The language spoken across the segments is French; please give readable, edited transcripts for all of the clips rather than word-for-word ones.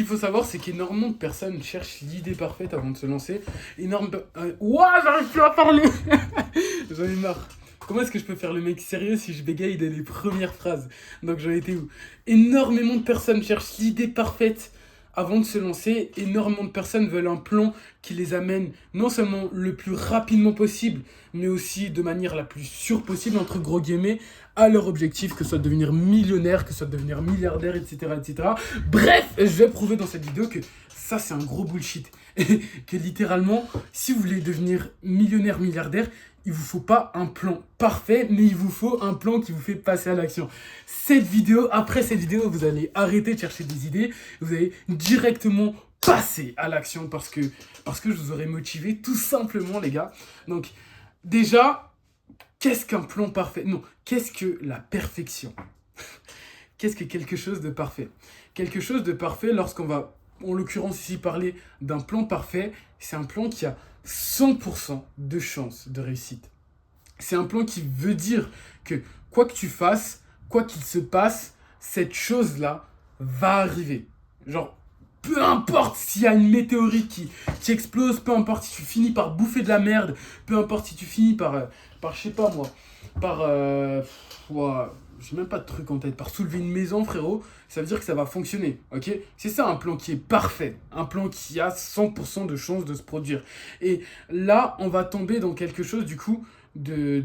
qu'il faut savoir, c'est qu'énormément de personnes cherchent l'idée parfaite avant de se lancer. Ouah, j'arrive plus à parler. J'en ai marre. Comment est-ce que je peux faire le mec sérieux si je bégaye dès les premières phrases? Donc j'en étais où? Énormément de personnes cherchent l'idée parfaite avant de se lancer. Énormément de personnes veulent un plan qui les amène non seulement le plus rapidement possible, mais aussi de manière la plus sûre possible, entre gros guillemets, à leur objectif, que ce soit de devenir millionnaire, que ce soit de devenir milliardaire, etc., etc. Bref, je vais prouver dans cette vidéo que ça, c'est un gros bullshit. Et que littéralement, si vous voulez devenir millionnaire, milliardaire, il vous faut pas un plan parfait, mais il vous faut un plan qui vous fait passer à l'action. Après cette vidéo, vous allez arrêter de chercher des idées, vous allez directement passer à l'action parce que je vous aurai motivé tout simplement, les gars. Donc, déjà, qu'est-ce qu'un plan parfait? Non, qu'est-ce que la perfection? Qu'est-ce que quelque chose de parfait? Quelque chose de parfait, lorsqu'on va, en l'occurrence ici, parler d'un plan parfait, c'est un plan qui a 100% de chance de réussite. C'est un plan qui veut dire que quoi que tu fasses, quoi qu'il se passe, cette chose-là va arriver. Genre, peu importe s'il y a une météorite qui explose, peu importe si tu finis par bouffer de la merde, peu importe si tu finis par je sais pas moi, par, ouah, j'ai même pas de truc en tête, par soulever une maison, frérot, ça veut dire que ça va fonctionner, ok? C'est ça un plan qui est parfait, un plan qui a 100% de chances de se produire. Et là, on va tomber dans quelque chose, du coup, de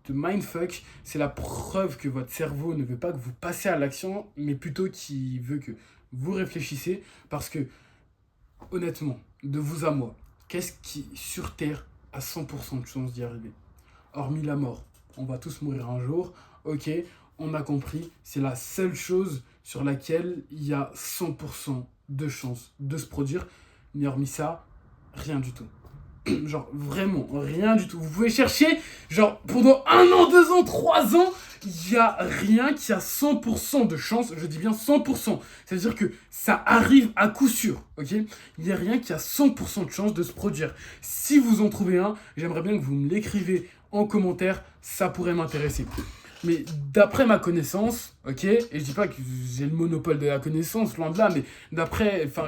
mindfuck. C'est la preuve que votre cerveau ne veut pas que vous passiez à l'action, mais plutôt qu'il veut que vous réfléchissez. Parce que, honnêtement, de vous à moi, qu'est-ce qui, sur Terre, a 100% de chance d'y arriver? Hormis la mort. On va tous mourir un jour, ok, on a compris, c'est la seule chose sur laquelle il y a 100% de chance de se produire. Mais hormis ça, rien du tout. Genre, vraiment, rien du tout. Vous pouvez chercher, genre, pendant 1 an, 2 ans, 3 ans, il n'y a rien qui a 100% de chance. Je dis bien 100%. C'est-à-dire que ça arrive à coup sûr, ok? Il n'y a rien qui a 100% de chance de se produire. Si vous en trouvez un, j'aimerais bien que vous me l'écrivez en commentaire. Ça pourrait m'intéresser. Mais d'après ma connaissance, ok, et je dis pas que j'ai le monopole de la connaissance, loin de là, mais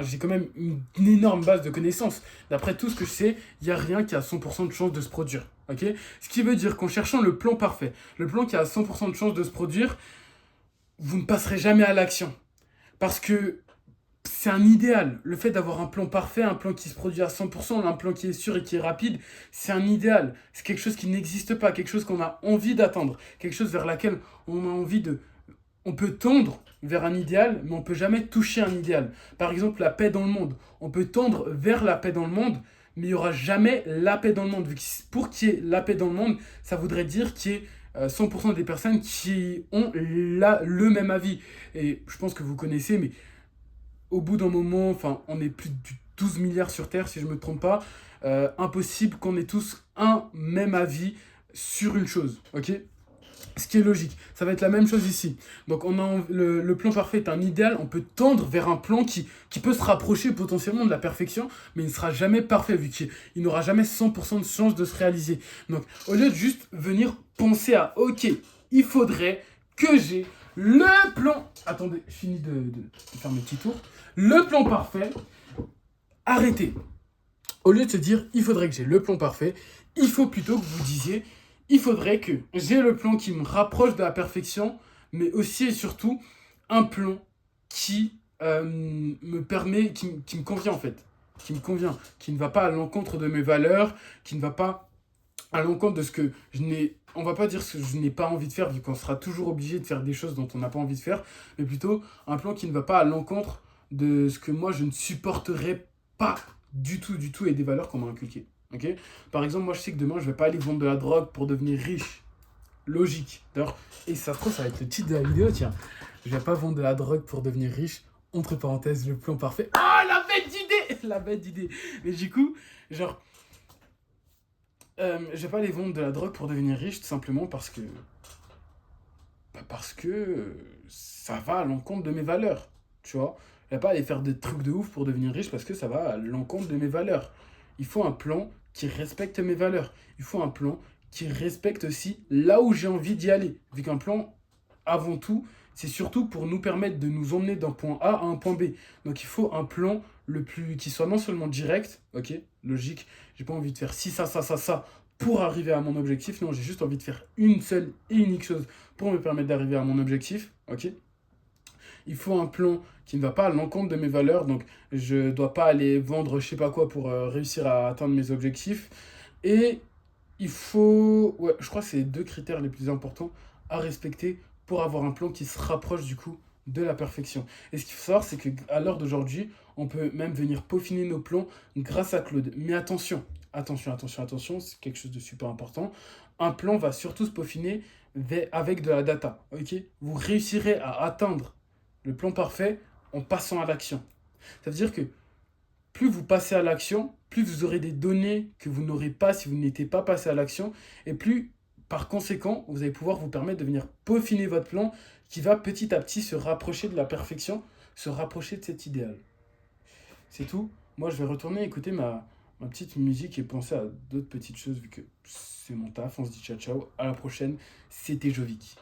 j'ai quand même une énorme base de connaissances. D'après tout ce que je sais, il n'y a rien qui a 100% de chance de se produire, ok? Ce qui veut dire qu'en cherchant le plan parfait, le plan qui a 100% de chance de se produire, vous ne passerez jamais à l'action. Parce que c'est un idéal. Le fait d'avoir un plan parfait, un plan qui se produit à 100%, un plan qui est sûr et qui est rapide, c'est un idéal. C'est quelque chose qui n'existe pas, quelque chose qu'on a envie d'atteindre, quelque chose vers laquelle on a envie de... On peut tendre vers un idéal, mais on peut jamais toucher un idéal. Par exemple, la paix dans le monde. On peut tendre vers la paix dans le monde, mais il n'y aura jamais la paix dans le monde. Vu que pour qu'il y ait la paix dans le monde, ça voudrait dire qu'il y ait 100% des personnes qui ont le même avis. Et je pense que vous connaissez, mais au bout d'un moment, enfin, on est plus de 12 milliards sur Terre, si je ne me trompe pas. Impossible qu'on ait tous un même avis sur une chose, ok? Ce qui est logique. Ça va être la même chose ici. Donc, le plan parfait est un idéal. On peut tendre vers un plan qui peut se rapprocher potentiellement de la perfection, mais il ne sera jamais parfait, vu qu'il n'aura jamais 100% de chance de se réaliser. Donc, au lieu de juste venir penser à, ok, il faudrait que j'ai le plan... Attendez, je finis de faire mes petits tours. Le plan parfait, arrêtez. Au lieu de se dire, il faudrait que j'ai le plan parfait, il faut plutôt que vous disiez, il faudrait que j'ai le plan qui me rapproche de la perfection, mais aussi et surtout un plan qui me permet, qui me convient en fait, qui me convient, qui ne va pas à l'encontre de mes valeurs, qui ne va pas à l'encontre de ce que je n'ai... On va pas dire ce que je n'ai pas envie de faire, vu qu'on sera toujours obligé de faire des choses dont on n'a pas envie de faire, mais plutôt un plan qui ne va pas à l'encontre de ce que moi je ne supporterais pas du tout et des valeurs qu'on m'a inculquées. Okay, par exemple, moi je sais que demain je vais pas aller vendre de la drogue pour devenir riche. Logique. D'ailleurs, et ça se trouve, ça va être le titre de la vidéo, tiens. Je vais pas vendre de la drogue pour devenir riche. Entre parenthèses, le plan parfait. Ah, la bête d'idée! La bête d'idée. Mais du coup, genre, je vais pas aller vendre de la drogue pour devenir riche, tout simplement parce que ça va à l'encontre de mes valeurs, tu vois. Je vais pas aller faire des trucs de ouf pour devenir riche parce que ça va à l'encontre de mes valeurs. Il faut un plan qui respecte mes valeurs. Il faut un plan qui respecte aussi là où j'ai envie d'y aller. Vu qu'un plan, avant tout, c'est surtout pour nous permettre de nous emmener d'un point A à un point B. Donc il faut un plan qui soit non seulement direct, ok, logique, j'ai pas envie de faire ci, ça pour arriver à mon objectif. Non, j'ai juste envie de faire une seule et unique chose pour me permettre d'arriver à mon objectif, ok. Il faut un plan qui ne va pas à l'encontre de mes valeurs, donc je ne dois pas aller vendre je sais pas quoi pour réussir à atteindre mes objectifs. Et il faut, ouais, je crois que c'est les deux critères les plus importants à respecter pour avoir un plan qui se rapproche du coup de la perfection. Et ce qu'il faut savoir, c'est qu'à l'heure d'aujourd'hui, on peut même venir peaufiner nos plans grâce à Claude. Mais attention, c'est quelque chose de super important. Un plan va surtout se peaufiner avec de la data. Ok, vous réussirez à atteindre le plan parfait en passant à l'action. Ça veut dire que plus vous passez à l'action, plus vous aurez des données que vous n'aurez pas si vous n'étiez pas passé à l'action, et plus, par conséquent, vous allez pouvoir vous permettre de venir peaufiner votre plan qui va petit à petit se rapprocher de la perfection, se rapprocher de cet idéal. C'est tout. Moi, je vais retourner écouter ma petite musique et penser à d'autres petites choses vu que c'est mon taf. On se dit ciao ciao, à la prochaine. C'était Jovic.